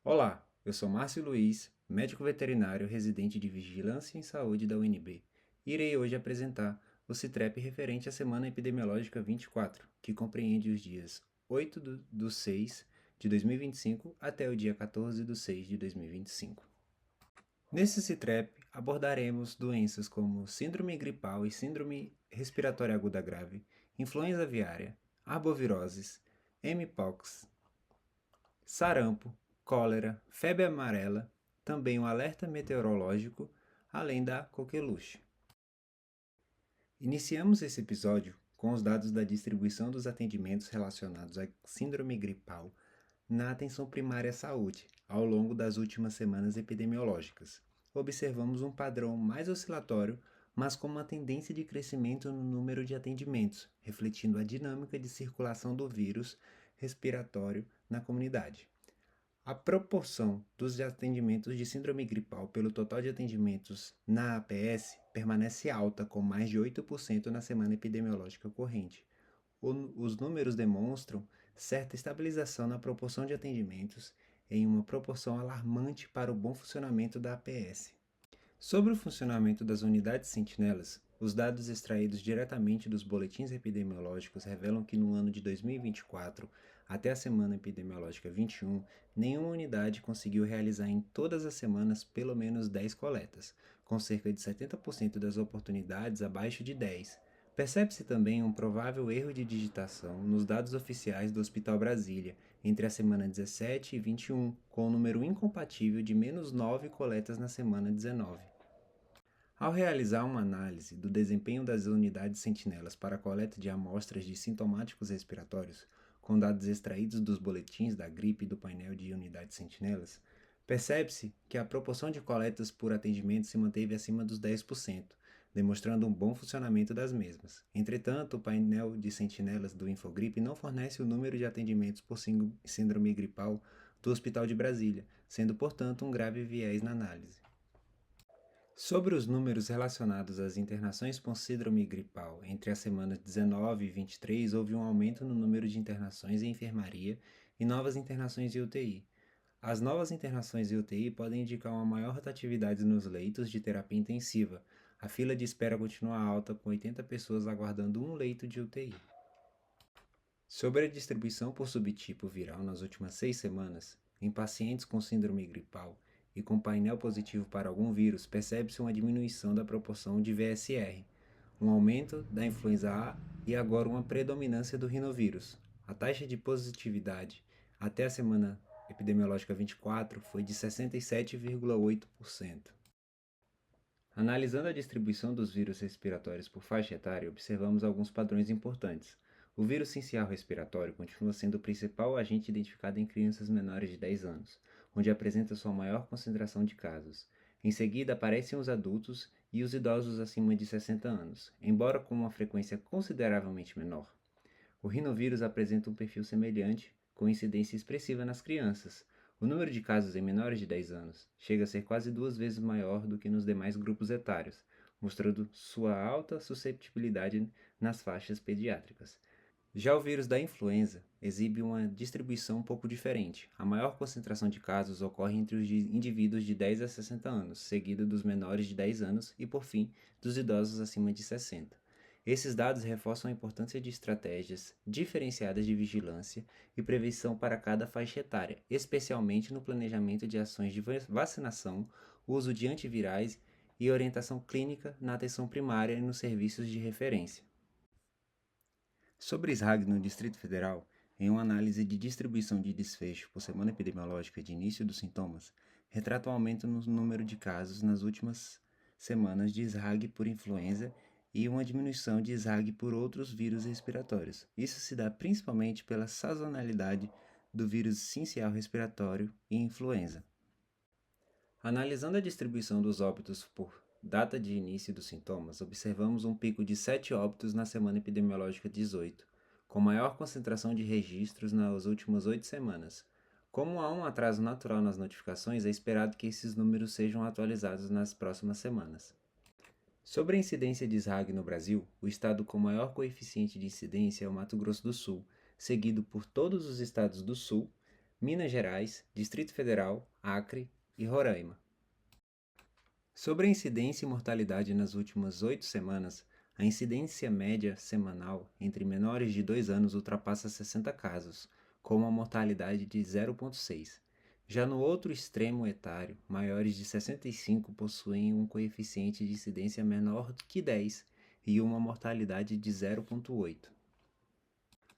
Olá, eu sou Márcio Luiz, médico veterinário residente de Vigilância em Saúde da UNB. Irei hoje apresentar o CITREP referente à Semana Epidemiológica 24, que compreende os dias 8 do 6 de 2025 até o dia 14 do 6 de 2025. Nesse CITREP, abordaremos doenças como síndrome gripal e síndrome respiratória aguda grave, influenza aviária, arboviroses, mpox, sarampo, cólera, febre amarela, também um alerta meteorológico, além da coqueluche. Iniciamos esse episódio com os dados da distribuição dos atendimentos relacionados à síndrome gripal na atenção primária à saúde ao longo das últimas semanas epidemiológicas. Observamos um padrão mais oscilatório, mas com uma tendência de crescimento no número de atendimentos, refletindo a dinâmica de circulação do vírus respiratório na comunidade. A proporção dos atendimentos de síndrome gripal pelo total de atendimentos na APS permanece alta, com mais de 8% na semana epidemiológica corrente. Os números demonstram certa estabilização na proporção de atendimentos, em uma proporção alarmante para o bom funcionamento da APS. Sobre o funcionamento das unidades sentinelas, os dados extraídos diretamente dos boletins epidemiológicos revelam que no ano de 2024, até a semana epidemiológica 21, nenhuma unidade conseguiu realizar em todas as semanas pelo menos 10 coletas, com cerca de 70% das oportunidades abaixo de 10. Percebe-se também um provável erro de digitação nos dados oficiais do Hospital Brasília, entre a semana 17 e 21, com o número incompatível de menos 9 coletas na semana 19. Ao realizar uma análise do desempenho das unidades sentinelas para a coleta de amostras de sintomáticos respiratórios, com dados extraídos dos boletins da gripe e do painel de unidades sentinelas, percebe-se que a proporção de coletas por atendimento se manteve acima dos 10%, demonstrando um bom funcionamento das mesmas. Entretanto, o painel de sentinelas do Infogripe não fornece o número de atendimentos por síndrome gripal do Hospital de Brasília, sendo, portanto, um grave viés na análise. Sobre os números relacionados às internações por síndrome gripal, entre as semanas 19 e 23 houve um aumento no número de internações em enfermaria e novas internações em UTI. As novas internações em UTI podem indicar uma maior rotatividade nos leitos de terapia intensiva. A fila de espera continua alta, com 80 pessoas aguardando um leito de UTI. Sobre a distribuição por subtipo viral nas últimas 6 semanas, em pacientes com síndrome gripal e com painel positivo para algum vírus, percebe-se uma diminuição da proporção de VSR, um aumento da influenza A e agora uma predominância do rinovírus. A taxa de positividade até a semana epidemiológica 24 foi de 67,8%. Analisando a distribuição dos vírus respiratórios por faixa etária, observamos alguns padrões importantes. O vírus sincial respiratório continua sendo o principal agente identificado em crianças menores de 10 anos, onde apresenta sua maior concentração de casos. Em seguida, aparecem os adultos e os idosos acima de 60 anos, embora com uma frequência consideravelmente menor. O rinovírus apresenta um perfil semelhante, com incidência expressiva nas crianças. O número de casos em menores de 10 anos chega a ser quase 2 vezes maior do que nos demais grupos etários, mostrando sua alta susceptibilidade nas faixas pediátricas. Já o vírus da influenza exibe uma distribuição um pouco diferente. A maior concentração de casos ocorre entre os indivíduos de 10 a 60 anos, seguido dos menores de 10 anos e, por fim, dos idosos acima de 60. Esses dados reforçam a importância de estratégias diferenciadas de vigilância e prevenção para cada faixa etária, especialmente no planejamento de ações de vacinação, uso de antivirais e orientação clínica na atenção primária e nos serviços de referência. Sobre SRAG no Distrito Federal, em uma análise de distribuição de desfecho por semana epidemiológica de início dos sintomas, retrata um aumento no número de casos nas últimas semanas de SRAG por influenza e uma diminuição de SRAG por outros vírus respiratórios. Isso se dá principalmente pela sazonalidade do vírus sincial respiratório e influenza. Analisando a distribuição dos óbitos por data de início dos sintomas, observamos um pico de 7 óbitos na semana epidemiológica 18, com maior concentração de registros nas últimas 8 semanas. Como há um atraso natural nas notificações, é esperado que esses números sejam atualizados nas próximas semanas. Sobre a incidência de SRAG no Brasil, o estado com maior coeficiente de incidência é o Mato Grosso do Sul, seguido por todos os estados do Sul, Minas Gerais, Distrito Federal, Acre e Roraima. Sobre a incidência e mortalidade nas últimas 8 semanas, a incidência média semanal entre menores de 2 anos ultrapassa 60 casos, com uma mortalidade de 0,6. Já no outro extremo etário, maiores de 65 possuem um coeficiente de incidência menor que 10 e uma mortalidade de 0,8.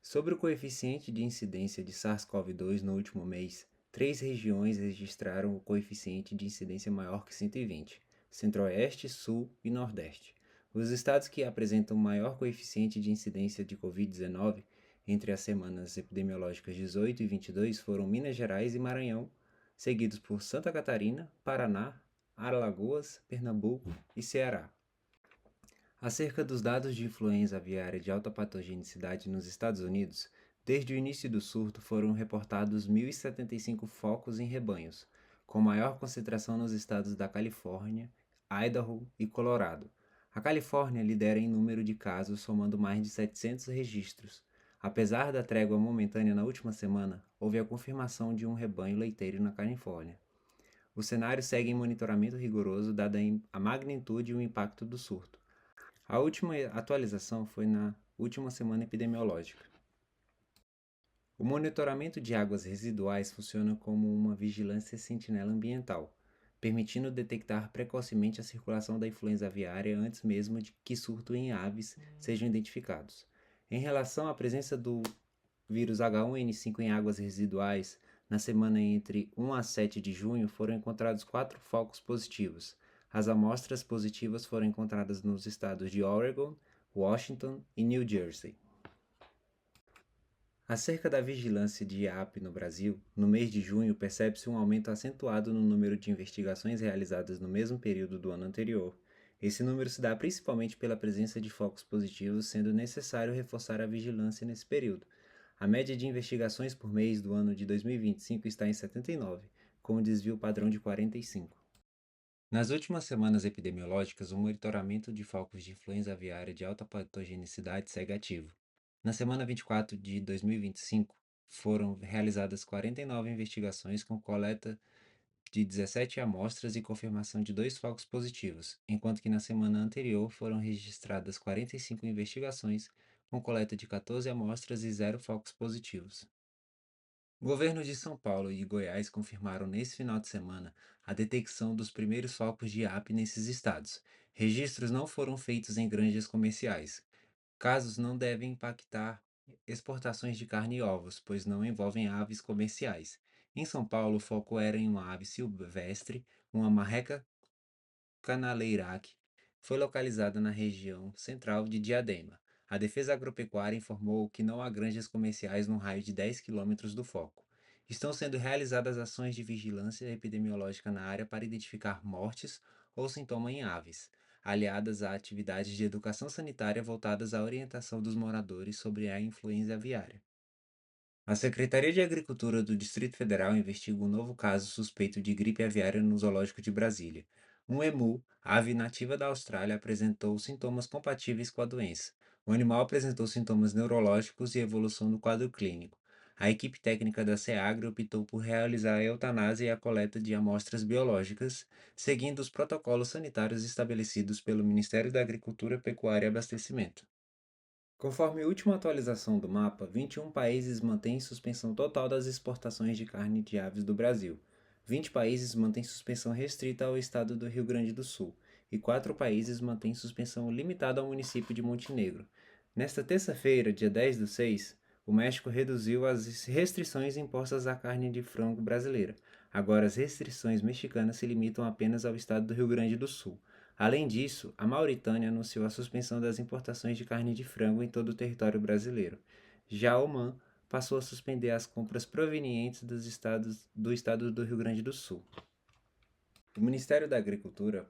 Sobre o coeficiente de incidência de SARS-CoV-2 no último mês, 3 regiões registraram o coeficiente de incidência maior que 120: Centro-Oeste, Sul e Nordeste. Os estados que apresentam maior coeficiente de incidência de Covid-19 entre as semanas epidemiológicas 18 e 22 foram Minas Gerais e Maranhão, seguidos por Santa Catarina, Paraná, Alagoas, Pernambuco e Ceará. Acerca dos dados de influenza aviária de alta patogenicidade nos Estados Unidos, desde o início do surto foram reportados 1.075 focos em rebanhos, com maior concentração nos estados da Califórnia, Idaho e Colorado. A Califórnia lidera em número de casos, somando mais de 700 registros. Apesar da trégua momentânea na última semana, houve a confirmação de um rebanho leiteiro na Califórnia. O cenário segue em monitoramento rigoroso, dada a magnitude e o impacto do surto. A última atualização foi na última semana epidemiológica. O monitoramento de águas residuais funciona como uma vigilância sentinela ambiental, permitindo detectar precocemente a circulação da influenza aviária antes mesmo de que surto em aves sejam identificados. Em relação à presença do vírus H1N5 em águas residuais, na semana entre 1 a 7 de junho foram encontrados 4 focos positivos. As amostras positivas foram encontradas nos estados de Oregon, Washington e New Jersey. Acerca da vigilância de IAP no Brasil, no mês de junho percebe-se um aumento acentuado no número de investigações realizadas no mesmo período do ano anterior. Esse número se dá principalmente pela presença de focos positivos, sendo necessário reforçar a vigilância nesse período. A média de investigações por mês do ano de 2025 está em 79, com um desvio padrão de 45. Nas últimas semanas epidemiológicas, o monitoramento de focos de influenza aviária de alta patogenicidade segue ativo. Na semana 24 de 2025, foram realizadas 49 investigações com coleta de 17 amostras e confirmação de 2 focos positivos, enquanto que na semana anterior foram registradas 45 investigações com coleta de 14 amostras e 0 focos positivos. Governos de São Paulo e Goiás confirmaram nesse final de semana a detecção dos primeiros focos de IAP nesses estados. Registros não foram feitos em granjas comerciais. Casos não devem impactar exportações de carne e ovos, pois não envolvem aves comerciais. Em São Paulo, o foco era em uma ave silvestre, uma marreca canaleiraque, foi localizada na região central de Diadema. A Defesa Agropecuária informou que não há granjas comerciais no raio de 10 quilômetros do foco. Estão sendo realizadas ações de vigilância epidemiológica na área para identificar mortes ou sintomas em aves, aliadas a atividades de educação sanitária voltadas à orientação dos moradores sobre a influenza aviária. A Secretaria de Agricultura do Distrito Federal investiga um novo caso suspeito de gripe aviária no Zoológico de Brasília. Um emu, ave nativa da Austrália, apresentou sintomas compatíveis com a doença. O animal apresentou sintomas neurológicos e evolução do quadro clínico. A equipe técnica da SEAGRA optou por realizar a eutanásia e a coleta de amostras biológicas, seguindo os protocolos sanitários estabelecidos pelo Ministério da Agricultura, Pecuária e Abastecimento. Conforme a última atualização do mapa, 21 países mantêm suspensão total das exportações de carne de aves do Brasil. 20 países mantêm suspensão restrita ao estado do Rio Grande do Sul e 4 países mantêm suspensão limitada ao município de Montenegro. Nesta terça-feira, dia 10/6, o México reduziu as restrições impostas à carne de frango brasileira. Agora, as restrições mexicanas se limitam apenas ao estado do Rio Grande do Sul. Além disso, a Mauritânia anunciou a suspensão das importações de carne de frango em todo o território brasileiro. Já Omã passou a suspender as compras provenientes do estado do Rio Grande do Sul. O Ministério da Agricultura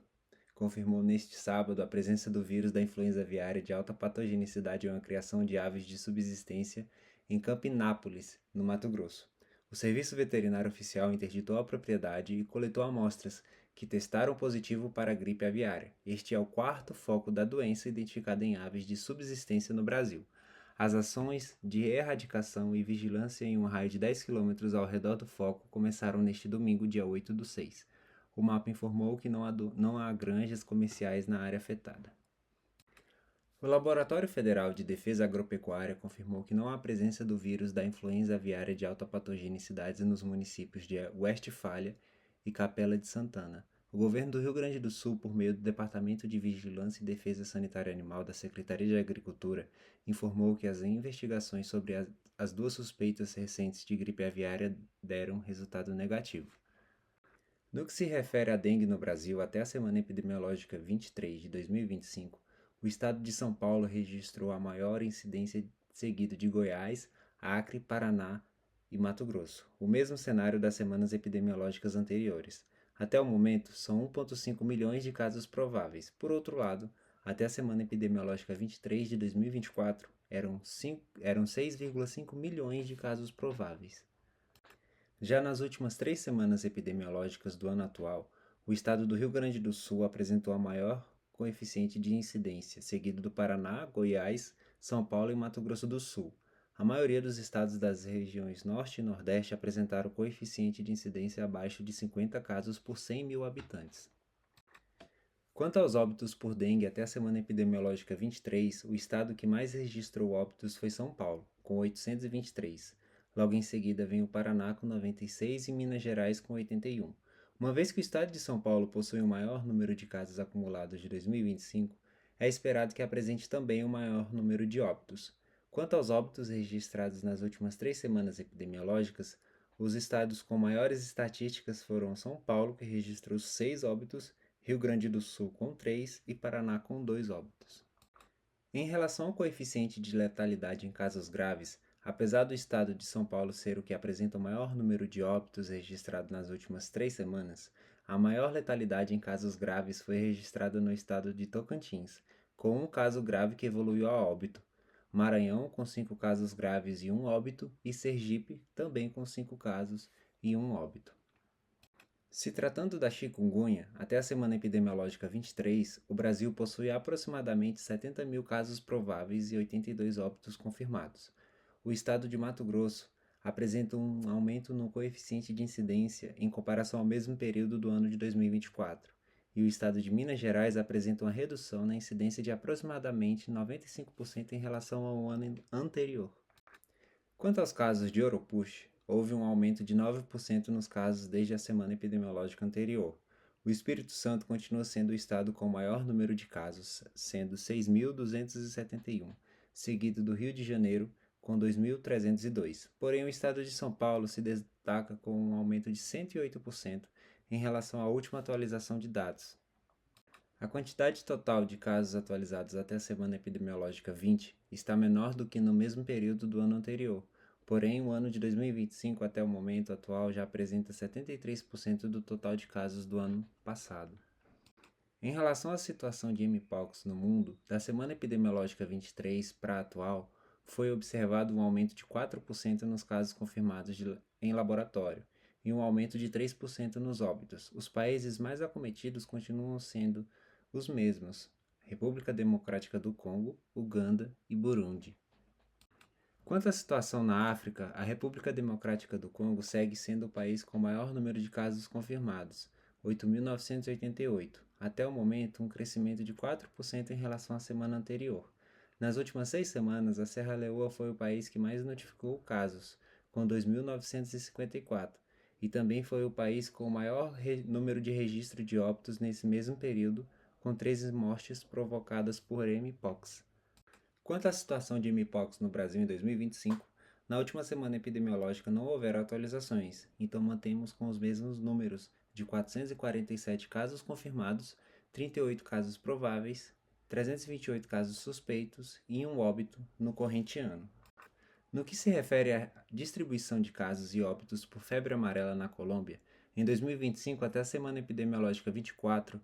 confirmou neste sábado a presença do vírus da influenza aviária de alta patogenicidade em uma criação de aves de subsistência em Campinápolis, no Mato Grosso. O Serviço Veterinário Oficial interditou a propriedade e coletou amostras que testaram positivo para a gripe aviária. Este é o quarto foco da doença identificada em aves de subsistência no Brasil. As ações de erradicação e vigilância em um raio de 10 km ao redor do foco começaram neste domingo, dia 8/6. O mapa informou que não há granjas comerciais na área afetada. O Laboratório Federal de Defesa Agropecuária confirmou que não há presença do vírus da influenza aviária de alta patogenicidade nos municípios de Westfália e Capela de Santana. O governo do Rio Grande do Sul, por meio do Departamento de Vigilância e Defesa Sanitária Animal da Secretaria de Agricultura, informou que as investigações sobre as duas suspeitas recentes de gripe aviária deram resultado negativo. No que se refere à dengue no Brasil, até a semana epidemiológica 23 de 2025, o estado de São Paulo registrou a maior incidência, seguido de Goiás, Acre, Paraná e Mato Grosso, o mesmo cenário das semanas epidemiológicas anteriores. Até o momento, são 1,5 milhões de casos prováveis. Por outro lado, até a semana epidemiológica 23 de 2024, eram 6,5 milhões de casos prováveis. Já nas últimas 3 semanas epidemiológicas do ano atual, o estado do Rio Grande do Sul apresentou a maior coeficiente de incidência, seguido do Paraná, Goiás, São Paulo e Mato Grosso do Sul. A maioria dos estados das regiões Norte e Nordeste apresentaram coeficiente de incidência abaixo de 50 casos por 100 mil habitantes. Quanto aos óbitos por dengue até a semana epidemiológica 23, o estado que mais registrou óbitos foi São Paulo, com 823. Logo em seguida vem o Paraná com 96 e Minas Gerais com 81. Uma vez que o estado de São Paulo possui o maior número de casos acumulados de 2025, é esperado que apresente também o maior número de óbitos. Quanto aos óbitos registrados nas últimas 3 semanas epidemiológicas, os estados com maiores estatísticas foram São Paulo, que registrou 6 óbitos, Rio Grande do Sul com 3 e Paraná com 2 óbitos. Em relação ao coeficiente de letalidade em casos graves, apesar do estado de São Paulo ser o que apresenta o maior número de óbitos registrado nas últimas 3 semanas, a maior letalidade em casos graves foi registrada no estado de Tocantins, com um caso grave que evoluiu a óbito, Maranhão com 5 casos graves e 1 óbito, e Sergipe também com 5 casos e 1 óbito. Se tratando da chikungunya, até a semana epidemiológica 23, o Brasil possui aproximadamente 70 mil casos prováveis e 82 óbitos confirmados. O estado de Mato Grosso apresenta um aumento no coeficiente de incidência em comparação ao mesmo período do ano de 2024, e o estado de Minas Gerais apresenta uma redução na incidência de aproximadamente 95% em relação ao ano anterior. Quanto aos casos de Oropouche, houve um aumento de 9% nos casos desde a semana epidemiológica anterior. O Espírito Santo continua sendo o estado com o maior número de casos, sendo 6.271, seguido do Rio de Janeiro, com 2.302. Porém, o estado de São Paulo se destaca com um aumento de 108% em relação à última atualização de dados. A quantidade total de casos atualizados até a semana epidemiológica 20 está menor do que no mesmo período do ano anterior, porém o ano de 2025 até o momento atual já apresenta 73% do total de casos do ano passado. Em relação à situação de mpox no mundo, da semana epidemiológica 23 para a atual, foi observado um aumento de 4% nos casos confirmados em laboratório e um aumento de 3% nos óbitos. Os países mais acometidos continuam sendo os mesmos: República Democrática do Congo, Uganda e Burundi. Quanto à situação na África, a República Democrática do Congo segue sendo o país com o maior número de casos confirmados, 8.988, até o momento um crescimento de 4% em relação à semana anterior. Nas últimas 6 semanas, a Serra Leoa foi o país que mais notificou casos, com 2.954, e também foi o país com o maior número de registro de óbitos nesse mesmo período, com 13 mortes provocadas por mpox. Quanto à situação de mpox no Brasil em 2025, na última semana epidemiológica não houveram atualizações, então mantemos com os mesmos números de 447 casos confirmados, 38 casos prováveis, 328 casos suspeitos e 1 óbito no corrente ano. No que se refere à distribuição de casos e óbitos por febre amarela na Colômbia, em 2025 até a semana epidemiológica 24,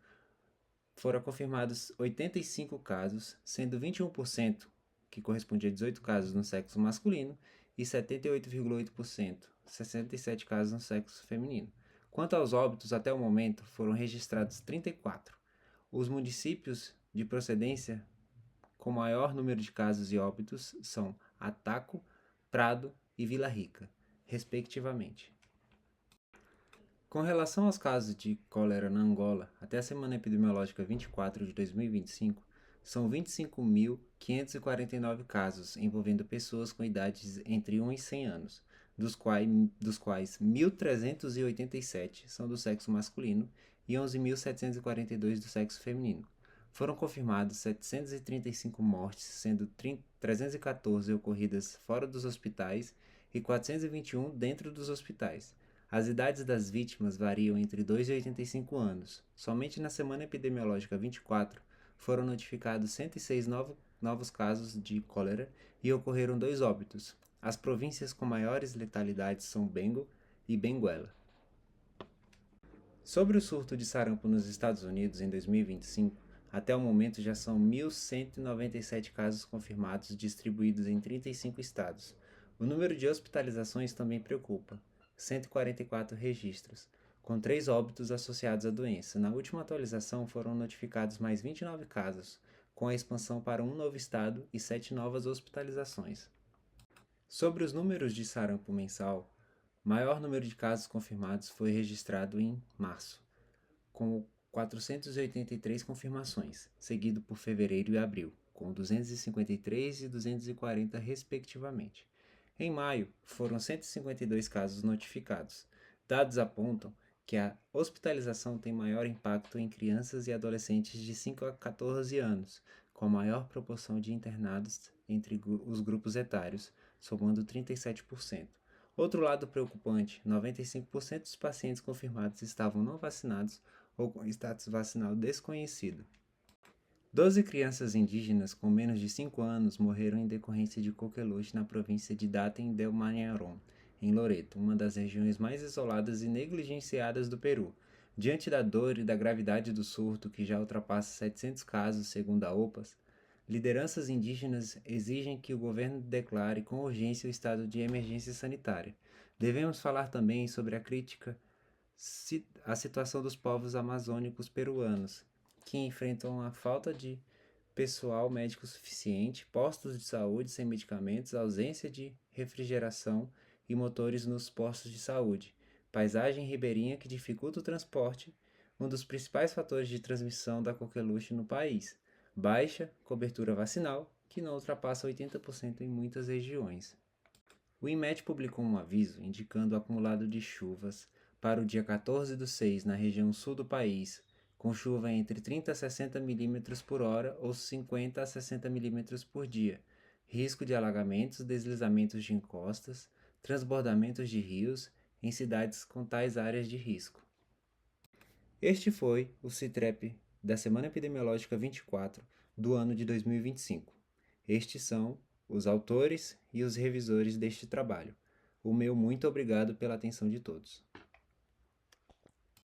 foram confirmados 85 casos, sendo 21%, que corresponde a 18 casos no sexo masculino, e 78,8%, 67 casos no sexo feminino. Quanto aos óbitos, até o momento, foram registrados 34. Os municípios de procedência com maior número de casos e óbitos são Ataco, Prado e Vila Rica, respectivamente. Com relação aos casos de cólera na Angola, até a semana epidemiológica 24 de 2025, são 25.549 casos envolvendo pessoas com idades entre 1 e 100 anos, dos quais 1.387 são do sexo masculino e 11.742 do sexo feminino. Foram confirmadas 735 mortes, sendo 314 ocorridas fora dos hospitais e 421 dentro dos hospitais. As idades das vítimas variam entre 2 e 85 anos. Somente na semana epidemiológica 24 foram notificados 106 novos casos de cólera e ocorreram 2 óbitos. As províncias com maiores letalidades são Bengo e Benguela. Sobre o surto de sarampo nos Estados Unidos em 2025, até o momento já são 1.197 casos confirmados distribuídos em 35 estados. O número de hospitalizações também preocupa. 144 registros, com 3 óbitos associados à doença. Na última atualização foram notificados mais 29 casos, com a expansão para um novo estado e 7 novas hospitalizações. Sobre os números de sarampo mensal, maior número de casos confirmados foi registrado em março, com 483 confirmações, seguido por fevereiro e abril, com 253 e 240 respectivamente. Em maio, foram 152 casos notificados. Dados apontam que a hospitalização tem maior impacto em crianças e adolescentes de 5 a 14 anos, com maior proporção de internados entre os grupos etários, somando 37%. Outro lado preocupante, 95% dos pacientes confirmados estavam não vacinados ou com status vacinal desconhecido. 12 crianças indígenas com menos de 5 anos morreram em decorrência de coqueluche na província de Daten del Maranhão, em Loreto, uma das regiões mais isoladas e negligenciadas do Peru. Diante da dor e da gravidade do surto, que já ultrapassa 700 casos segundo a OPAS, lideranças indígenas exigem que o governo declare com urgência o estado de emergência sanitária. Devemos falar também sobre a crítica à situação dos povos amazônicos peruanos, que enfrentam a falta de pessoal médico suficiente, postos de saúde sem medicamentos, ausência de refrigeração e motores nos postos de saúde, paisagem ribeirinha que dificulta o transporte, um dos principais fatores de transmissão da coqueluche no país, baixa cobertura vacinal, que não ultrapassa 80% em muitas regiões. O INMET publicou um aviso indicando o acumulado de chuvas para o dia 14/6 na região sul do país, com chuva entre 30 a 60 mm por hora ou 50 a 60 mm por dia, risco de alagamentos, deslizamentos de encostas, transbordamentos de rios em cidades com tais áreas de risco. Este foi o CITREP da Semana Epidemiológica 24 do ano de 2025. Estes são os autores e os revisores deste trabalho. O meu muito obrigado pela atenção de todos.